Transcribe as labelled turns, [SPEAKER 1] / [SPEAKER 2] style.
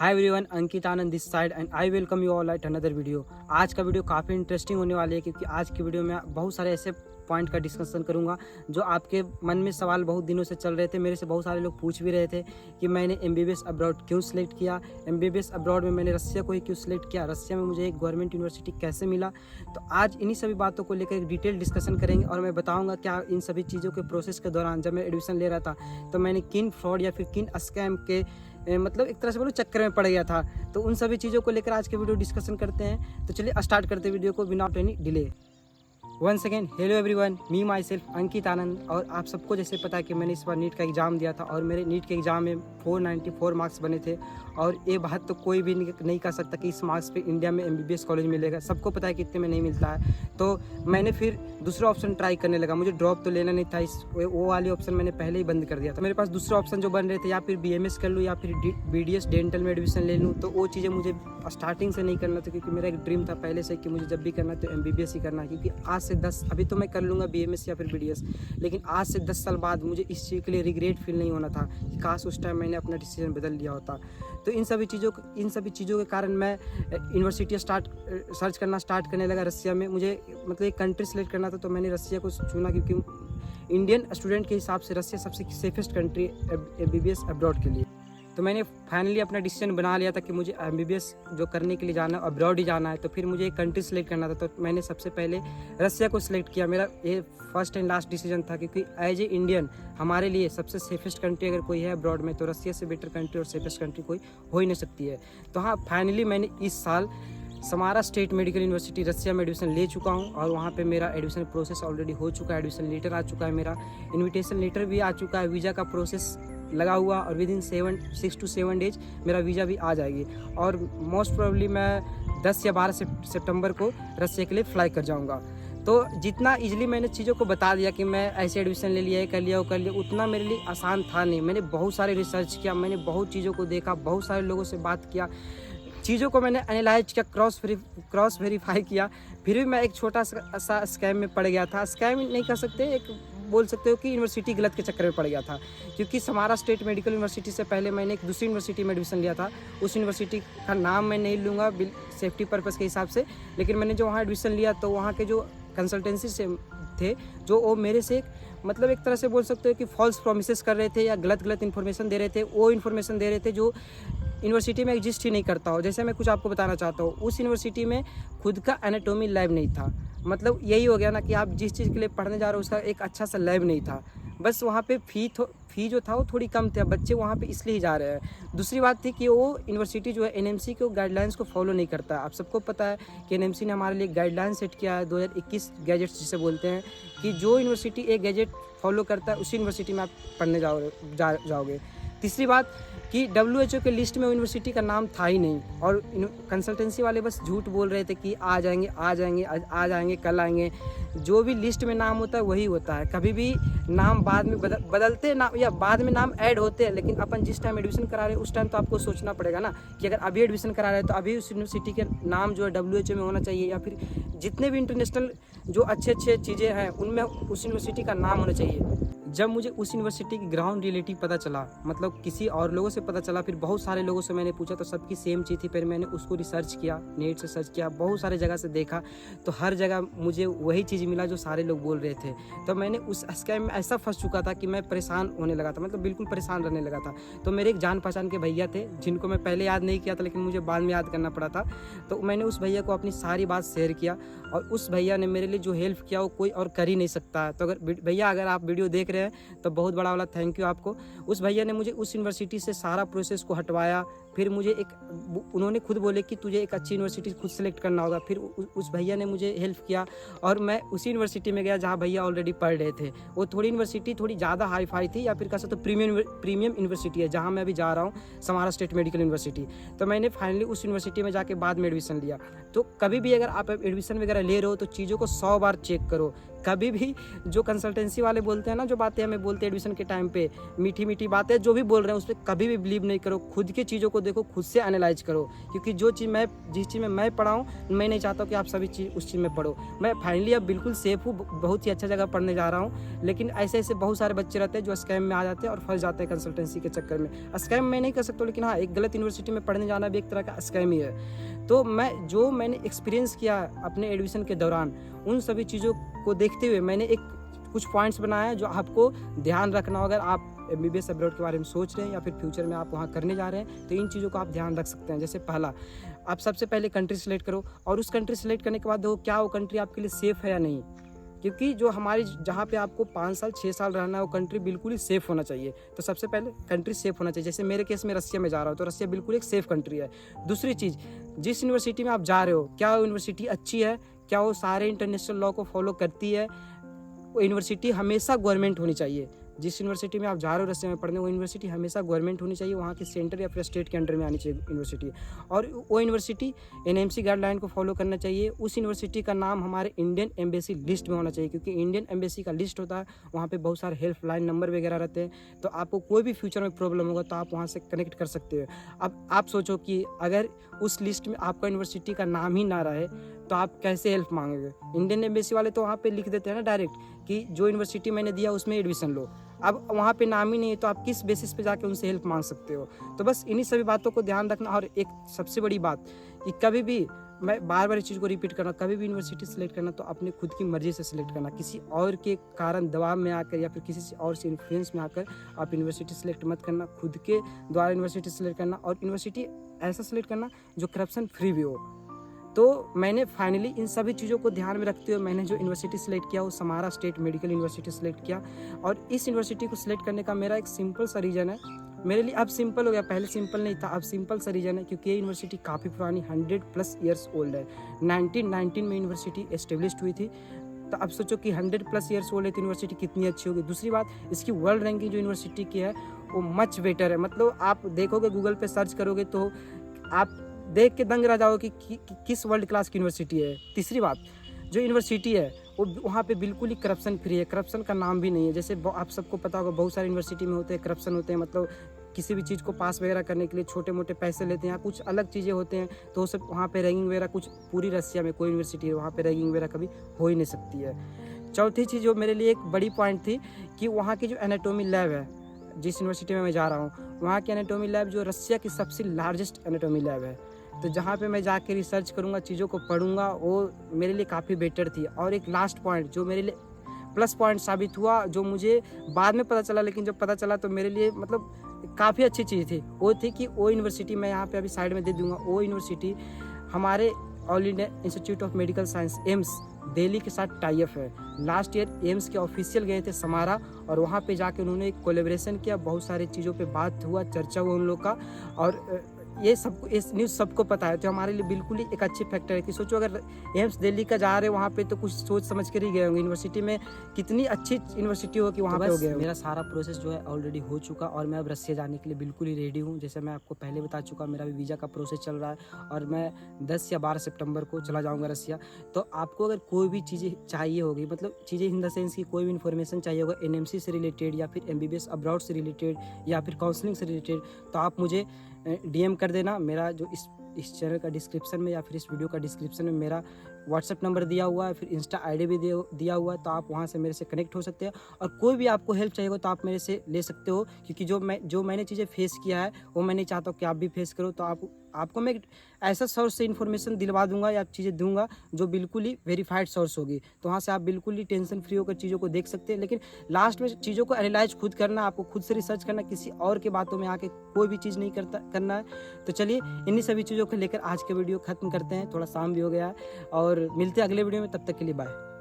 [SPEAKER 1] Hi everyone, Ankit Anand this side and I welcome you all at another video. आज का video काफ़ी interesting होने वाली है क्योंकि आज की वीडियो में बहुत सारे ऐसे पॉइंट का डिस्कशन करूंगा जो आपके मन में सवाल बहुत दिनों से चल रहे थे। मेरे से बहुत सारे लोग पूछ भी रहे थे कि मैंने एमबीबीएस अब्रॉड क्यों सिलेक्ट किया, एमबीबीएस अब्रॉड में मैंने रसिया को ही क्यों सिलेक्ट किया, रसिया में मुझे एक गवर्नमेंट यूनिवर्सिटी कैसे मिला। तो आज इन्हीं सभी बातों को लेकर एक डिटेल डिस्कशन करेंगे और मैं बताऊँगा क्या इन सभी चीज़ों के प्रोसेस के दौरान जब मैं एडमिशन ले रहा था तो मैंने किन फ्रॉड या फिर किन स्कैम के मतलब एक तरह से बोलो चक्कर में पड़ गया था। तो उन सभी चीज़ों को लेकर आज के वीडियो डिस्कशन करते हैं। तो चलिए स्टार्ट करते हैं वीडियो को बिना any delay. Once again hello everyone, me myself Ankit Anand. और आप सबको जैसे पता है कि मैंने इस बार नीट का एग्ज़ाम दिया था और मेरे नीट के एग्ज़ाम में 494 मार्क्स बने थे। और ये बात तो कोई भी नहीं कर सकता कि इस मार्क्स पे इंडिया में एमबीबीएस कॉलेज मिलेगा। सबको पता है कि इतने में नहीं मिलता है। तो मैंने फिर दूसरा ऑप्शन ट्राई करने लगा। मुझे ड्रॉप तो लेना नहीं था, वो वाली ऑप्शन मैंने पहले ही बंद कर दिया था। मेरे पास दूसरा ऑप्शन जो बन रहे थे या फिर बीएमएस कर लूँ या फिर बीडीएस डेंटल में एडमिशन ले लूँ। तो वो चीज़ें मुझे स्टार्टिंग से नहीं करना था क्योंकि मेरा एक ड्रीम था पहले से कि मुझे जब भी करना तो एमबीबीएस ही करना है। क्योंकि आज से 10 अभी तो मैं कर लूँगा बीएमएस या फिर बीडीएस, लेकिन आज से 10 साल बाद मुझे इस चीज़ के लिए रिग्रेट फील नहीं होना था कि काश उस टाइम मैंने अपना डिसीजन बदल लिया होता। तो इन सभी चीज़ों के कारण मैं यूनिवर्सिटी सर्च करना स्टार्ट करने लगा रसिया में। मुझे मतलब एक कंट्री सेलेक्ट करना था तो मैंने रसिया को चुना क्योंकि इंडियन स्टूडेंट के हिसाब से रसिया सबसे सेफेस्ट कंट्री एमबीबीएस अब्रॉड के लिए। तो मैंने फाइनली अपना डिसीजन बना लिया था कि मुझे एमबीबीएस जो करने के लिए जाना है अब्रॉड ही जाना है। तो फिर मुझे एक कंट्री सेलेक्ट करना था तो मैंने सबसे पहले रसिया को सिलेक्ट किया। मेरा ये फर्स्ट एंड लास्ट डिसीजन था क्योंकि एज ए इंडियन हमारे लिए सबसे सेफेस्ट कंट्री अगर कोई है अब्रॉड में तो रसिया से बेटर कंट्री और सेफेस्ट कंट्री कोई हो ही नहीं सकती है। तो हाँ, फाइनली मैंने इस साल समारा स्टेट मेडिकल यूनिवर्सिटी रसिया में एडमिशन ले चुका हूँ और वहाँ पे मेरा एडमिशन प्रोसेस ऑलरेडी हो चुका है। एडमिशन लेटर आ चुका है, मेरा इनविटेशन लेटर भी आ चुका है, वीज़ा का प्रोसेस लगा हुआ और विद इन 6 to 7 डेज मेरा वीज़ा भी आ जाएगी। और मोस्ट प्रोबेबली मैं 10 या 12 सितंबर को रसिया के लिए फ़्लाई कर जाऊँगा। तो जितना इजीली मैंने चीज़ों को बता दिया कि मैं ऐसे एडमिशन ले लिया, कर लिया, उतना मेरे लिए आसान था नहीं। मैंने बहुत सारे रिसर्च किया, मैंने बहुत चीज़ों को देखा, बहुत सारे लोगों से बात किया, चीज़ों को मैंने एनालाइज किया, क्रॉस वेरीफाई किया। फिर भी मैं एक छोटा सा स्कैम में पड़ गया था। स्कैम नहीं कर सकते, एक बोल सकते हो कि यूनिवर्सिटी गलत के चक्कर में पड़ गया था। क्योंकि समारा स्टेट मेडिकल यूनिवर्सिटी से पहले मैंने एक दूसरी यूनिवर्सिटी में एडमिशन लिया था। उस यूनिवर्सिटी का नाम मैं नहीं लूँगा सेफ्टी पर्पज़ के हिसाब से, लेकिन मैंने जो वहाँ एडमिशन लिया तो वहाँ के जो कंसल्टेंसी से थे जो वो मेरे से मतलब एक तरह से बोल सकते हो कि फॉल्स प्रोमिसेस कर रहे थे या गलत इन्फॉर्मेशन दे रहे थे। वो इन्फॉर्मेशन दे रहे थे जो यूनिवर्सिटी में एग्जिस्ट ही नहीं करता हो। जैसे मैं कुछ आपको बताना चाहता हूँ, उस यूनिवर्सिटी में खुद का एनाटॉमी लैब नहीं था। मतलब यही हो गया ना कि आप जिस चीज़ के लिए पढ़ने जा रहे हो उसका एक अच्छा सा लैब नहीं था। बस वहाँ पे फ़ी जो था वो थोड़ी कम थी, बच्चे वहाँ पे इसलिए ही जा रहे हैं। दूसरी बात थी कि वो यूनिवर्सिटी जो है एनएमसी के गाइडलाइंस को फॉलो नहीं करता है। आप सबको पता है कि एनएमसी ने हमारे लिए गाइडलाइन सेट किया है 2021 गैजेट्स जिसे बोलते हैं कि जो यूनिवर्सिटी एक गैजेट फॉलो करता है उसी यूनिवर्सिटी में आप पढ़ने जाओगे। तीसरी बात कि WHO के लिस्ट में यूनिवर्सिटी का नाम था ही नहीं और कंसल्टेंसी वाले बस झूठ बोल रहे थे कि आ जाएंगे कल आएंगे। जो भी लिस्ट में नाम होता है वही होता है। कभी भी नाम बाद में बदलते नाम या बाद में नाम ऐड होते हैं, लेकिन अपन जिस टाइम एडमिशन करा रहे हैं उस टाइम तो आपको सोचना पड़ेगा ना कि अगर अभी एडमिशन करा रहे हैं तो अभी उस यूनिवर्सिटी के नाम जो है WHO में होना चाहिए या फिर जितने भी इंटरनेशनल जो अच्छे चीज़ें हैं उनमें उस यूनिवर्सिटी का नाम होना चाहिए। जब मुझे उस यूनिवर्सिटी की ग्राउंड रियलिटी पता चला, मतलब किसी और लोगों से पता चला, फिर बहुत सारे लोगों से मैंने पूछा तो सबकी सेम चीज़ थी। फिर मैंने उसको रिसर्च किया, नेट से सर्च किया, बहुत सारे जगह से देखा तो हर जगह मुझे वही चीज़ मिला जो सारे लोग बोल रहे थे। तो मैंने उस स्कैम में ऐसा फंस चुका था कि मैं परेशान होने लगा था, मतलब बिल्कुल परेशान रहने लगा था। तो मेरे एक जान पहचान के भैया थे जिनको मैं पहले याद नहीं किया था लेकिन मुझे बाद में याद करना पड़ा था। तो मैंने उस भैया को अपनी सारी बात शेयर किया और उस भैया ने मेरे लिए जो हेल्प किया वो कोई और कर ही नहीं सकता है। तो भैया अगर आप वीडियो देख रहे हैं तो बहुत बड़ा वाला थैंक यू आपको। उस भैया ने मुझे उस यूनिवर्सिटी से सारा प्रोसेस को हटवाया। फिर मुझे उन्होंने खुद बोले कि तुझे एक अच्छी यूनिवर्सिटी खुद सेलेक्ट करना होगा। फिर उस भैया ने मुझे हेल्प किया और मैं उसी यूनिवर्सिटी में गया जहाँ भैया ऑलरेडी पढ़ रहे थे। वो यूनिवर्सिटी थोड़ी ज़्यादा हाई फाई थी या फिर कह सकते प्रीमियम यूनिवर्सिटी है जहाँ मैं अभी जा रहा हूँ, समारा स्टेट मेडिकल यूनिवर्सिटी। तो मैंने फाइनली उस यूनिवर्सिटी में जाके बाद में एडमिशन लिया। तो कभी भी अगर आप एडमिशन वगैरह ले रहे हो तो चीज़ों को 100 बार चेक करो कभी भी जो कंसल्टेंसी वाले बोलते हैं ना, जो बातें हमें बोलते हैं एडमिशन के टाइम पे, मीठी मीठी बातें जो भी बोल रहे हैं उस पर कभी भी बिलीव नहीं करो। खुद की चीज़ों को देखो, खुद से एनालाइज करो, क्योंकि जिस चीज़ में मैं पढ़ा हूँ, मैं नहीं चाहता कि आप सभी चीज़ उस चीज़ में पढ़ो। मैं फाइनली अब बिल्कुल सेफ हूँ, बहुत ही अच्छा जगह पढ़ने जा रहा हूँ, लेकिन ऐसे ऐसे बहुत सारे बच्चे रहते हैं जो स्कैम में आ जाते हैं और फंस जाते हैं कंसल्टेंसी के चक्कर में। स्कैम मैं नहीं कर सकता, लेकिन हाँ, एक गलत यूनिवर्सिटी में पढ़ने जाना भी एक तरह का स्कैम ही है। तो मैंने एक्सपीरियंस किया अपने एडमिशन के दौरान, उन सभी चीज़ों को देखते हुए मैंने कुछ पॉइंट्स बनाए हैं जो आपको ध्यान रखना हो। अगर आप MBBS अब्रॉड के बारे में सोच रहे हैं या फिर फ्यूचर में आप वहाँ करने जा रहे हैं, तो इन चीज़ों को आप ध्यान रख सकते हैं। जैसे पहला, आप सबसे पहले कंट्री सेलेक्ट करो, और उस कंट्री सेलेक्ट करने के बाद देखो क्या वो कंट्री आपके लिए सेफ़ है या नहीं। क्योंकि जो हमारी जहाँ पे आपको 5 साल 6 साल रहना है, वो कंट्री बिल्कुल ही सेफ़ होना चाहिए। तो सबसे पहले कंट्री सेफ़ होना चाहिए। जैसे मेरे केस में रसिया में जा रहा हूँ, तो रसिया बिल्कुल एक सेफ़ कंट्री है। दूसरी चीज़, जिस यूनिवर्सिटी में आप जा रहे हो, क्या वो यूनिवर्सिटी अच्छी है, क्या वो सारे इंटरनेशनल लॉ को फॉलो करती है। वो यूनिवर्सिटी हमेशा गवर्नमेंट होनी चाहिए। जिस यूनिवर्सिटी में आप जा रहे हो रसिया में पढ़ने, वो यूनिवर्सिटी हमेशा गवर्नमेंट होनी चाहिए, वहाँ के सेंटर या फिर स्टेट के अंडर में आनी चाहिए यूनिवर्सिटी। और वो यूनिवर्सिटी NMC गाइडलाइन को फॉलो करना चाहिए। उस यूनिवर्सिटी का नाम हमारे इंडियन एम्बेसी लिस्ट में होना चाहिए, क्योंकि इंडियन एम्बेसी का लिस्ट होता है, वहाँ पे बहुत सारे हेल्पलाइन नंबर वगैरह रहते हैं। तो आपको कोई भी फ्यूचर में प्रॉब्लम होगा तो आप वहाँ से कनेक्ट कर सकते हो। अब आप सोचो कि अगर उस लिस्ट में आपका यूनिवर्सिटी का नाम ही ना रहे तो आप कैसे हेल्प मांगोगे। इंडियन एम्बेसी वाले तो वहाँ पे लिख देते हैं ना डायरेक्ट कि जो यूनिवर्सिटी मैंने दिया उसमें एडमिशन लो। अब वहाँ पे नाम ही नहीं है तो आप किस बेसिस पे जाके उनसे हेल्प मांग सकते हो। तो बस इन्हीं सभी बातों को ध्यान रखना। और एक सबसे बड़ी बात कि कभी भी, मैं बार बार इस चीज़ को रिपीट करना, कभी भी यूनिवर्सिटी सेलेक्ट करना तो अपने खुद की मर्जी से सिलेक्ट करना। किसी और के कारण दबाव में आकर या फिर किसी और से इन्फ्लुएंस में आकर आप यूनिवर्सिटी सेलेक्ट मत करना। खुद के द्वारा यूनिवर्सिटी सेलेक्ट करना, और यूनिवर्सिटी ऐसा सेलेक्ट करना जो करप्शन फ्री भी हो। तो मैंने फाइनली इन सभी चीज़ों को ध्यान में रखते हुए मैंने जो यूनिवर्सिटी सेलेक्ट किया वो Samara state medical university select किया। और इस यूनिवर्सिटी को सिलेक्ट करने का मेरा एक सिंपल सा रीज़न है। मेरे लिए अब सिंपल हो गया, पहले सिंपल नहीं था, अब सिंपल सा रीज़न है क्योंकि ये यूनिवर्सिटी काफ़ी पुरानी 100+ ईयर्स ओल्ड है। 1919 में यूनिवर्सिटी एस्टेब्लिश्ड हुई थी। तो अब सोचो कि 100+ ईयर्स ओल्ड है तो यूनिवर्सिटी कितनी अच्छी होगी। दूसरी बात, इसकी वर्ल्ड रैंकिंग जो यूनिवर्सिटी की है वो मच बेटर है। मतलब आप देखोगे, गूगल पे सर्च करोगे तो आप देख के दंग रह जाओगे कि किस वर्ल्ड क्लास की यूनिवर्सिटी है। तीसरी बात, जो यूनिवर्सिटी है वो वहाँ पे बिल्कुल ही करप्शन फ्री है, करप्शन का नाम भी नहीं है। जैसे आप सबको पता होगा बहुत सारे यूनिवर्सिटी में होते हैं करप्शन होते हैं, मतलब किसी भी चीज़ को पास वगैरह करने के लिए छोटे मोटे पैसे लेते हैं या कुछ अलग चीज़ें होते हैं, तो वो सब वहाँ पे रैगिंग वगैरह कुछ, पूरी रसिया में कोई यूनिवर्सिटी है वहाँ पे रैगिंग वगैरह कभी हो ही नहीं सकती है। चौथी चीज़ जो मेरे लिए एक बड़ी पॉइंट थी कि वहाँ की जो एनाटॉमी लैब है, जिस यूनिवर्सिटी में मैं जा रहा हूँ, वहाँ की एनाटॉमी लैब जो रसिया की सबसे लार्जेस्ट एनाटॉमी लैब है। तो जहाँ पे मैं जाके रिसर्च करूँगा, चीज़ों को पढ़ूंगा, वो मेरे लिए काफ़ी बेटर थी। और एक लास्ट पॉइंट जो मेरे लिए प्लस पॉइंट साबित हुआ, जो मुझे बाद में पता चला, लेकिन जब पता चला तो मेरे लिए मतलब काफ़ी अच्छी चीज़ थी, वो थी कि वो यूनिवर्सिटी, मैं यहाँ पे अभी साइड में दे दूँगा, वो यूनिवर्सिटी हमारे all India institute of medical science AIIMS Delhi के साथ टाई अप है। लास्ट ईयर एम्स के ऑफिशियल गए थे समारा, और वहाँ पे जाके उन्होंने एक कोलेब्रेशन किया, बहुत सारी चीज़ों पे बात हुआ, चर्चा हुआ उन लोग का। और ये सबको, इस न्यूज़ सबको पता है, तो हमारे लिए बिल्कुल ही एक अच्छी फैक्टर है कि सोचो अगर एम्स दिल्ली का जा रहे हैं वहाँ पे तो कुछ सोच समझ कर ही गए होंगे। यूनिवर्सिटी में कितनी अच्छी यूनिवर्सिटी हो कि वहाँ पे हो गया। मेरा सारा प्रोसेस जो है ऑलरेडी हो चुका, और मैं अब रसिया जाने के लिए बिल्कुल ही रेडी हूँ। जैसे मैं आपको पहले बता चुका, मेरा भी वीज़ा का प्रोसेस चल रहा है और मैं 10 या 12 सितंबर को चला जाऊँगा रसिया। तो आपको अगर कोई भी चीज़ें चाहिए होगी, मतलब चीज़ें इन द सेंस की कोई भी इन्फॉर्मेशन चाहिए होगा NMC से रिलेटेड या फिर MBBS अब्रॉड से रिलेटेड या फिर काउंसलिंग से रिलेटेड, तो आप मुझे DM कर देना। मेरा जो इस चैनल का डिस्क्रिप्शन में या फिर इस वीडियो का डिस्क्रिप्शन में मेरा व्हाट्सएप नंबर दिया हुआ है, फिर इंस्टा ID भी दिया हुआ है, तो आप वहाँ से मेरे से कनेक्ट हो सकते हैं। और कोई भी आपको हेल्प चाहिए हो तो आप मेरे से ले सकते हो, क्योंकि जो मैंने चीज़ें फेस किया है वो मैं नहीं चाहता हूँ कि आप भी फेस करो। तो आपको मैं ऐसा सोर्स से इन्फॉर्मेशन दिलवा दूंगा या चीज़ें दूंगा जो बिल्कुल ही वेरीफाइड सोर्स होगी, तो वहाँ से आप बिल्कुल ही टेंशन फ्री होकर चीज़ों को देख सकते हैं। लेकिन लास्ट में चीज़ों को एनालाइज खुद करना, आपको खुद से रिसर्च करना, किसी और के बातों में आके कोई भी चीज़ नहीं करना है। तो चलिए इन्हीं सभी चीज़ों को लेकर आज के वीडियो खत्म करते हैं, थोड़ा शाम भी हो गया है, और मिलते हैं अगले वीडियो में। तब तक के लिए बाय।